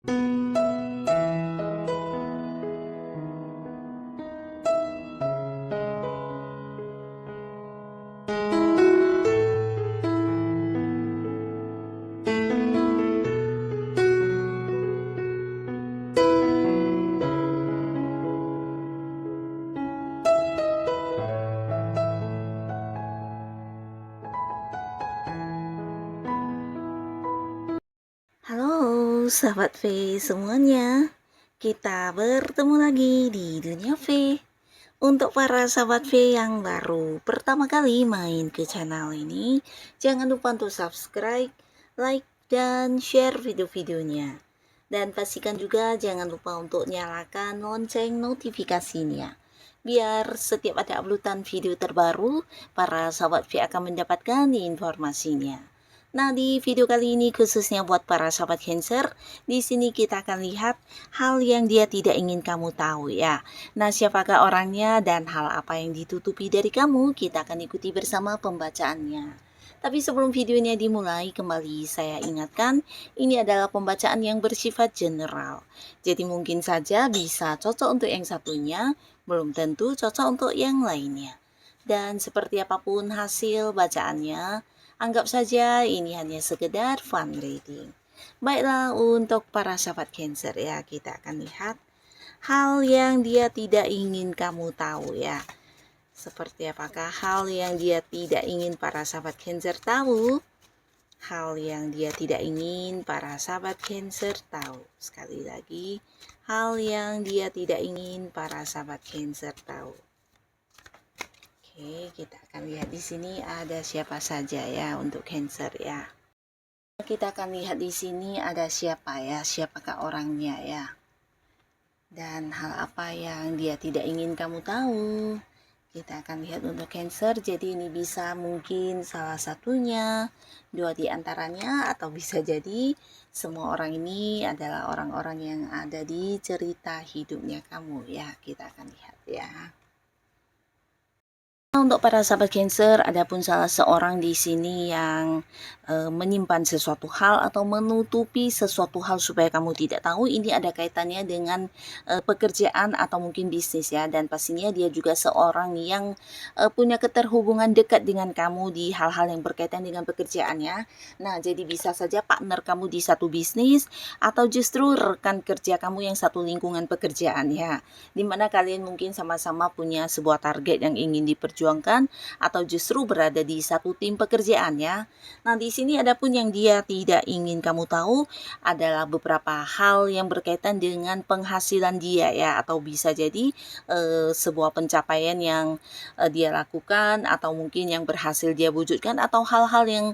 Halo sahabat V semuanya, kita bertemu lagi di Dunia V. Untuk para sahabat V yang baru pertama kali main ke channel ini, jangan lupa untuk subscribe, like, dan share video-videonya. Dan pastikan juga jangan lupa untuk nyalakan lonceng notifikasinya. Biar setiap ada uploadan video terbaru, para sahabat V akan mendapatkan informasinya. Nah, di video kali ini khususnya buat para sahabat Cancer, di sini kita akan lihat hal yang dia tidak ingin kamu tahu ya. Nah, siapakah orangnya dan hal apa yang ditutupi dari kamu? Kita akan ikuti bersama pembacaannya. Tapi sebelum videonya dimulai, kembali saya ingatkan, ini adalah pembacaan yang bersifat general. Jadi mungkin saja bisa cocok untuk yang satunya, belum tentu cocok untuk yang lainnya. Dan seperti apapun hasil bacaannya, anggap saja ini hanya sekedar fun reading. Baiklah, untuk para sahabat Cancer ya, kita akan lihat hal yang dia tidak ingin kamu tahu ya. Seperti apakah hal yang dia tidak ingin para sahabat Cancer tahu? Hal yang dia tidak ingin para sahabat Cancer tahu. Sekali lagi, hal yang dia tidak ingin para sahabat Cancer tahu. Oke, kita akan lihat di sini ada siapa saja ya untuk Cancer ya. Kita akan lihat di sini ada siapa ya, siapakah orangnya ya. Dan hal apa yang dia tidak ingin kamu tahu. Kita akan lihat untuk Cancer, jadi ini bisa mungkin salah satunya, dua di antaranya, atau bisa jadi semua orang ini adalah orang-orang yang ada di cerita hidupnya kamu ya. Kita akan lihat ya. Untuk para sahabat Cancer, adapun salah seorang di sini yang menyimpan sesuatu hal atau menutupi sesuatu hal supaya kamu tidak tahu, ini ada kaitannya dengan pekerjaan atau mungkin bisnis ya, dan pastinya dia juga seorang yang punya keterhubungan dekat dengan kamu di hal-hal yang berkaitan dengan pekerjaannya. Nah, jadi bisa saja partner kamu di satu bisnis atau justru rekan kerja kamu yang satu lingkungan pekerjaan ya, dimana kalian mungkin sama-sama punya sebuah target yang ingin diperjuangkan atau justru berada di satu tim pekerjaan ya. Nah, di sini adapun yang dia tidak ingin kamu tahu adalah beberapa hal yang berkaitan dengan penghasilan dia ya, atau bisa jadi sebuah pencapaian yang dia lakukan atau mungkin yang berhasil dia wujudkan atau hal-hal yang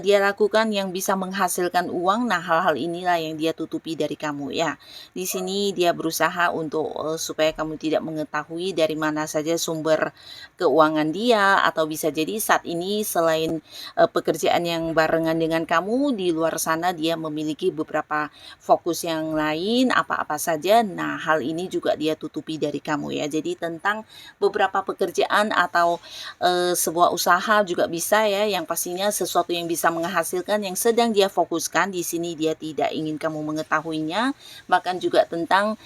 dia lakukan yang bisa menghasilkan uang. Nah, hal-hal inilah yang dia tutupi dari kamu ya. Di sini dia berusaha untuk supaya kamu tidak mengetahui dari mana saja sumber keuangan dia, atau bisa jadi saat ini selain pekerjaan yang barengan dengan kamu, di luar sana dia memiliki beberapa fokus yang lain apa-apa saja. Nah, hal ini juga dia tutupi dari kamu ya. Jadi tentang beberapa pekerjaan atau sebuah usaha juga bisa ya, yang pastinya sesuatu yang bisa menghasilkan yang sedang dia fokuskan. Di sini dia tidak ingin kamu mengetahuinya. Bahkan juga tentang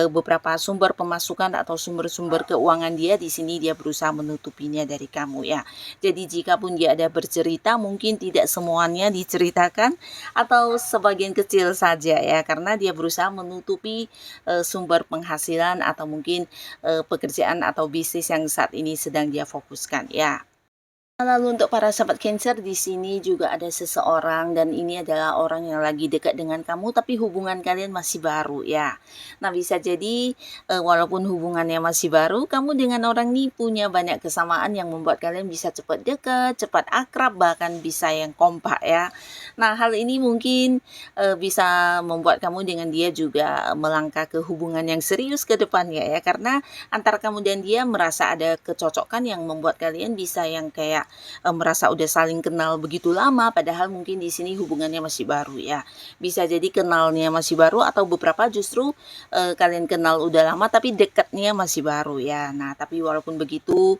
beberapa sumber pemasukan atau sumber-sumber keuangan dia, di sini dia berusaha menutupinya dari kamu ya. Jadi jika pun dia ada bercerita, mungkin tidak semuanya diceritakan atau sebagian kecil saja ya, karena dia berusaha menutupi sumber penghasilan atau mungkin pekerjaan atau bisnis yang saat ini sedang dia fokuskan ya. Lalu untuk para sahabat Cancer, di sini juga ada seseorang dan ini adalah orang yang lagi dekat dengan kamu tapi hubungan kalian masih baru ya. Nah, bisa jadi walaupun hubungannya masih baru, kamu dengan orang ini punya banyak kesamaan yang membuat kalian bisa cepat dekat, cepat akrab, bahkan bisa yang kompak ya. Nah, hal ini mungkin bisa membuat kamu dengan dia juga melangkah ke hubungan yang serius ke depannya ya, karena antara kamu dan dia merasa ada kecocokan yang membuat kalian bisa yang kayak merasa udah saling kenal begitu lama, padahal mungkin di sini hubungannya masih baru ya. Bisa jadi kenalnya masih baru atau beberapa justru kalian kenal udah lama tapi dekatnya masih baru ya. Nah, tapi walaupun begitu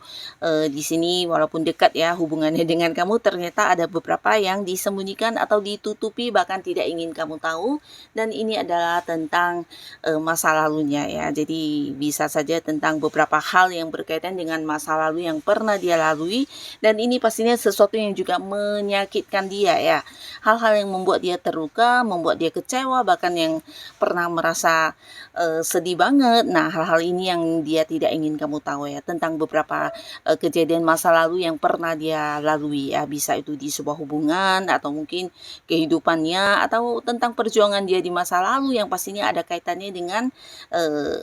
di sini walaupun dekat ya hubungannya dengan kamu, ternyata ada beberapa yang disembunyikan atau ditutupi bahkan tidak ingin kamu tahu, dan ini adalah tentang masa lalunya ya. Jadi bisa saja tentang beberapa hal yang berkaitan dengan masa lalu yang pernah dia lalui, dan ini pastinya sesuatu yang juga menyakitkan dia ya. Hal-hal yang membuat dia terluka, membuat dia kecewa, bahkan yang pernah merasa sedih banget. Nah, hal-hal ini yang dia tidak ingin kamu tahu ya, tentang beberapa kejadian masa lalu yang pernah dia lalui ya. Bisa itu di sebuah hubungan atau mungkin kehidupannya atau tentang perjuangan dia di masa lalu yang pastinya ada kaitannya dengan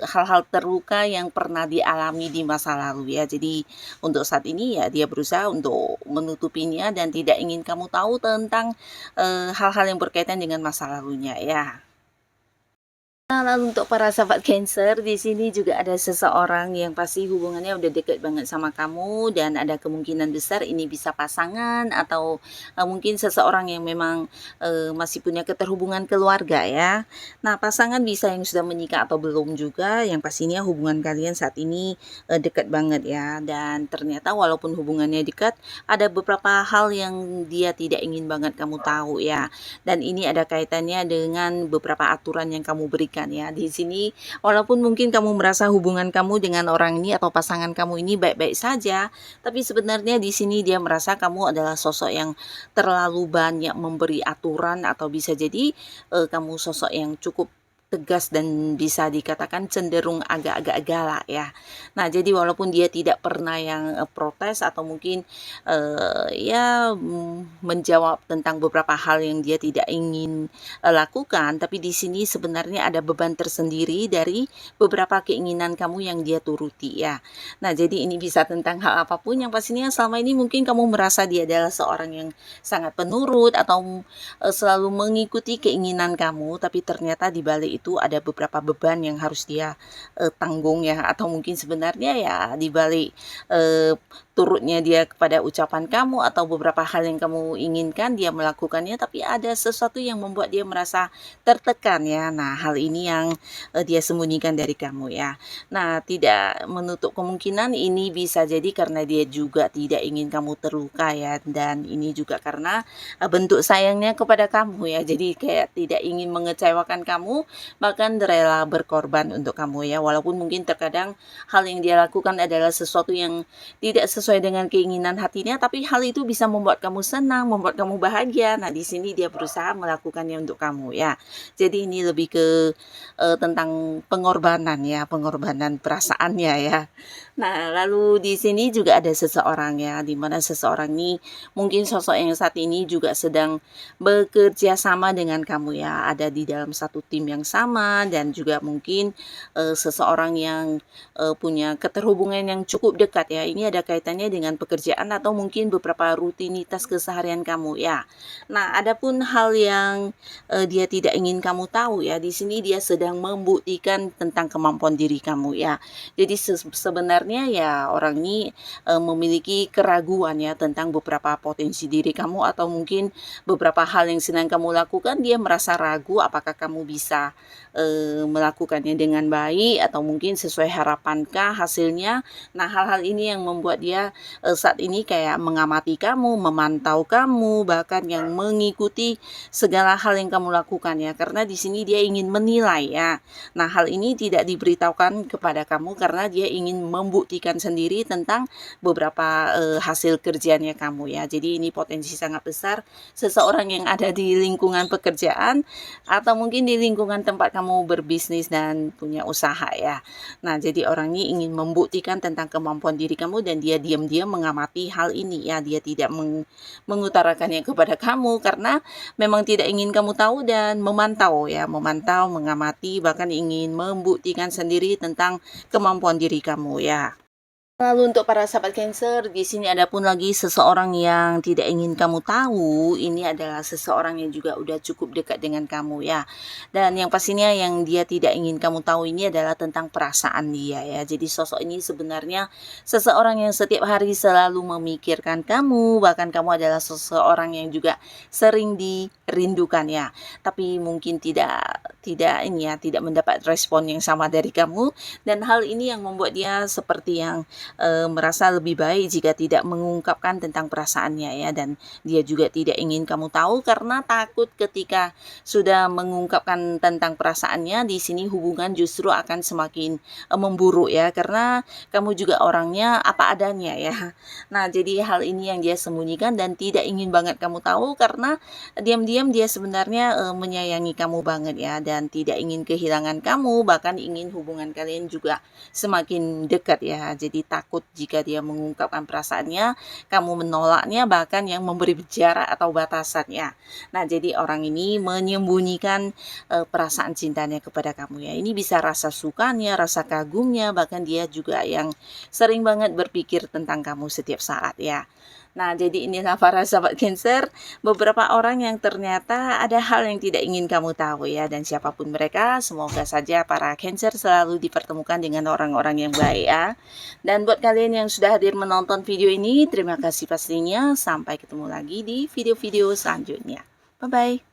hal-hal terluka yang pernah dialami di masa lalu ya. Jadi untuk saat ini ya dia berusaha untuk menutupinya dan tidak ingin kamu tahu tentang hal-hal yang berkaitan dengan masa lalunya ya. Nah, lalu untuk para sahabat Cancer, di sini juga ada seseorang yang pasti hubungannya udah deket banget sama kamu, dan ada kemungkinan besar ini bisa pasangan atau mungkin seseorang yang memang masih punya keterhubungan keluarga ya. Nah, pasangan bisa yang sudah menikah atau belum juga, yang pastinya hubungan kalian saat ini dekat banget ya. Dan ternyata walaupun hubungannya dekat, ada beberapa hal yang dia tidak ingin banget kamu tahu ya. Dan ini ada kaitannya dengan beberapa aturan yang kamu berikan ya. Di sini walaupun mungkin kamu merasa hubungan kamu dengan orang ini atau pasangan kamu ini baik-baik saja, tapi sebenarnya di sini dia merasa kamu adalah sosok yang terlalu banyak memberi aturan, atau bisa jadi kamu sosok yang cukup tegas dan bisa dikatakan cenderung agak-agak galak ya. Nah, jadi walaupun dia tidak pernah yang protes atau mungkin ya menjawab tentang beberapa hal yang dia tidak ingin lakukan, tapi di sini sebenarnya ada beban tersendiri dari beberapa keinginan kamu yang dia turuti ya. Nah, jadi ini bisa tentang hal apapun yang pastinya selama ini mungkin kamu merasa dia adalah seorang yang sangat penurut atau selalu mengikuti keinginan kamu, tapi ternyata di balik itu ada beberapa beban yang harus dia tanggung ya, atau mungkin sebenarnya ya di balik turutnya dia kepada ucapan kamu atau beberapa hal yang kamu inginkan dia melakukannya, tapi ada sesuatu yang membuat dia merasa tertekan ya. Nah, hal ini yang dia sembunyikan dari kamu ya. Nah, tidak menutup kemungkinan ini bisa jadi karena dia juga tidak ingin kamu terluka ya, dan ini juga karena bentuk sayangnya kepada kamu ya. Jadi kayak tidak ingin mengecewakan kamu, bahkan rela berkorban untuk kamu ya. Walaupun mungkin terkadang hal yang dia lakukan adalah sesuatu yang tidak sesuai dengan keinginan hatinya, tapi hal itu bisa membuat kamu senang, membuat kamu bahagia. Nah, di sini dia berusaha melakukannya untuk kamu ya. Jadi ini lebih ke tentang pengorbanan ya, pengorbanan perasaannya ya. Nah, lalu di sini juga ada seseorang ya, di mana seseorang ini mungkin sosok yang saat ini juga sedang bekerja sama dengan kamu ya, ada di dalam satu tim yang sama, dan juga mungkin seseorang yang punya keterhubungan yang cukup dekat ya. Ini ada kaitannya dengan pekerjaan atau mungkin beberapa rutinitas keseharian kamu ya. Nah, adapun hal yang dia tidak ingin kamu tahu ya, di sini dia sedang membuktikan tentang kemampuan diri kamu ya. Jadi sebenarnya ya orang ini memiliki keraguan ya tentang beberapa potensi diri kamu, atau mungkin beberapa hal yang sedang kamu lakukan dia merasa ragu apakah kamu bisa melakukannya dengan baik atau mungkin sesuai harapankah hasilnya. Nah, hal-hal ini yang membuat dia saat ini kayak mengamati kamu, memantau kamu, bahkan yang mengikuti segala hal yang kamu lakukan ya, karena di sini dia ingin menilai ya. Nah, hal ini tidak diberitahukan kepada kamu karena dia ingin membuktikan sendiri tentang beberapa hasil kerjanya kamu ya. Jadi ini potensi sangat besar seseorang yang ada di lingkungan pekerjaan atau mungkin di lingkungan tempat kamu berbisnis dan punya usaha ya. Nah, jadi orang ini ingin membuktikan tentang kemampuan diri kamu, dan dia diam-diam mengamati hal ini ya. Dia tidak mengutarakannya kepada kamu karena memang tidak ingin kamu tahu, dan memantau ya, memantau, mengamati, bahkan ingin membuktikan sendiri tentang kemampuan diri kamu ya. Lalu untuk para sahabat Cancer, di sini ada pun lagi seseorang yang tidak ingin kamu tahu. Ini adalah seseorang yang juga udah cukup dekat dengan kamu ya. Dan yang pastinya yang dia tidak ingin kamu tahu ini adalah tentang perasaan dia ya. Jadi sosok ini sebenarnya seseorang yang setiap hari selalu memikirkan kamu, bahkan kamu adalah seseorang yang juga sering dirindukan ya. Tapi mungkin tidak ini ya, tidak mendapat respon yang sama dari kamu, dan hal ini yang membuat dia seperti yang merasa lebih baik jika tidak mengungkapkan tentang perasaannya ya, dan dia juga tidak ingin kamu tahu karena takut ketika sudah mengungkapkan tentang perasaannya di sini hubungan justru akan semakin memburuk ya, karena kamu juga orangnya apa adanya ya. Nah, jadi hal ini yang dia sembunyikan dan tidak ingin banget kamu tahu karena diam-diam dia sebenarnya menyayangi kamu banget ya, dan tidak ingin kehilangan kamu, bahkan ingin hubungan kalian juga semakin dekat ya. Jadi takut jika dia mengungkapkan perasaannya, kamu menolaknya, bahkan yang memberi jarak atau batasannya. Nah, jadi orang ini menyembunyikan perasaan cintanya kepada kamu ya. Ini bisa rasa sukanya, rasa kagumnya, bahkan dia juga yang sering banget berpikir tentang kamu setiap saat ya. Nah, jadi inilah para sahabat Cancer, beberapa orang yang ternyata ada hal yang tidak ingin kamu tahu ya, dan siapapun mereka, semoga saja para Cancer selalu dipertemukan dengan orang-orang yang baik ya. Dan buat kalian yang sudah hadir menonton video ini, terima kasih pastinya. Sampai ketemu lagi di video-video selanjutnya. Bye-bye.